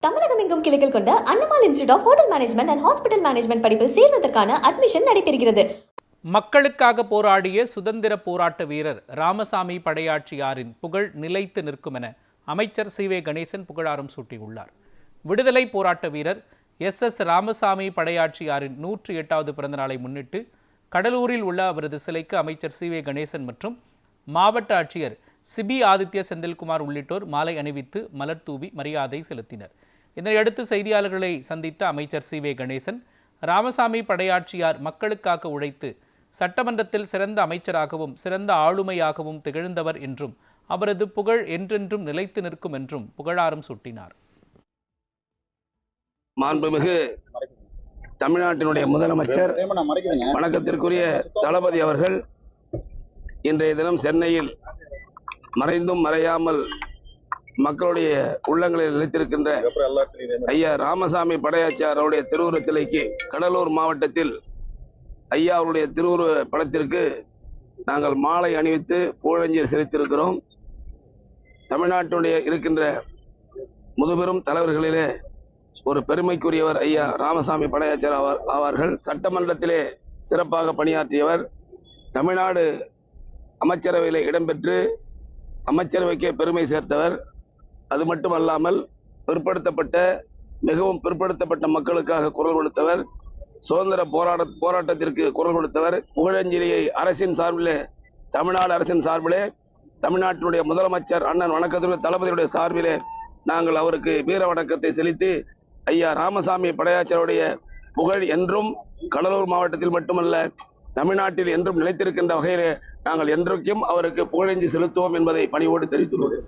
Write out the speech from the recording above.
தமிழகம் எங்கும் கிளைகள் கொண்ட Annamal institute of hotel management and hospital management படிப்பில் சேர்வதற்கான அட்மிஷன் நடைபெறுகிறது. மக்களுக்காக போராடிய சுதந்திர போராட்ட வீரர் ராமசாமி படையாட்சியாரின் புகழ் நிலைத்து நிற்கும் என அமைச்சர் சி.வே. கணேசன் புகழாரம் சூட்டியுள்ளார். விடுதலை போராட்ட வீரர் எஸ். ராமசாமி படையாட்சியாரின் 108வது பிறந்த நாளை முன்னிட்டு கடலூரில் உள்ள அவரது சிலைக்கு அமைச்சர் சி.வே. கணேசன் மற்றும் மாவட்ட ஆட்சியர் சிபி ஆதித்ய செந்தில்குமார் உள்ளிட்டோர் மாலை அணிவித்து மலர் தூவி மரியாதை செலுத்தினர். இதனையடுத்து செய்தியாளர்களை சந்தித்த அமைச்சர் சி.வே. கணேசன், ராமசாமி படையாட்சியார் மக்களுக்காக உழைத்து சட்டமன்றத்தில் சிறந்த அமைச்சராகவும் சிறந்த ஆளுமையாகவும் திகழ்ந்தவர் என்றும் அவரது புகழ் என்றென்றும் நிலைத்து நிற்கும் என்றும் புகழாரம் சூட்டினார். மாண்புமிகு தமிழ்நாட்டினுடைய முதலமைச்சர் வணக்கத்திற்குரிய தளபதி அவர்கள் இன்றைய தினம் சென்னையில் மறைந்தும் மறையாமல் மக்களுடைய உள்ளங்களில் நிலைத்திருக்கின்ற ஐயா ராமசாமி படையாட்சியார் அவருடைய திருவுருவச் சிலைக்கு கடலூர் மாவட்டத்தில் ஐயா அவருடைய திருவுருவ படத்திற்கு நாங்கள் மாலை அணிவித்து புகழஞ்சலி செலுத்தியிருக்கிறோம். தமிழ்நாட்டினுடைய இருக்கின்ற முதுபெரும் தலைவர்களிலே ஒரு பெருமைக்குரியவர் ஐயா ராமசாமி படையாட்சியார் அவர்கள். சட்டமன்றத்திலே சிறப்பாக பணியாற்றியவர். தமிழ்நாடு அமைச்சரவையில் இடம்பெற்று அமைச்சரவைக்கே பெருமை சேர்த்தவர். அது மட்டுமல்லாமல் மிகவும் பிற்படுத்தப்பட்ட மக்களுக்காக குரல் கொடுத்தவர். சுதந்திர போராட்டத்திற்கு குரல் கொடுத்தவர். புகழஞ்சலியை அரசின் சார்பிலே, தமிழ்நாடு அரசின் சார்பிலே, தமிழ்நாட்டினுடைய முதலமைச்சர் அண்ணன் வணக்கத்திற்கு தளபதியுடைய சார்பிலே நாங்கள் அவருக்கு வீர வணக்கத்தை செலுத்தி ஐயா ராமசாமி படையாட்சியருடைய புகழ் என்றும் கடலூர் மாவட்டத்தில் மட்டுமல்ல தமிழ்நாட்டில் என்றும் நிலைத்திருக்கின்ற வகையிலே நாங்கள் என்றைக்கும் அவருக்கு புகழஞ்சலி செலுத்துவோம் என்பதை பணிவோடு தெரிவித்துள்ளோம்.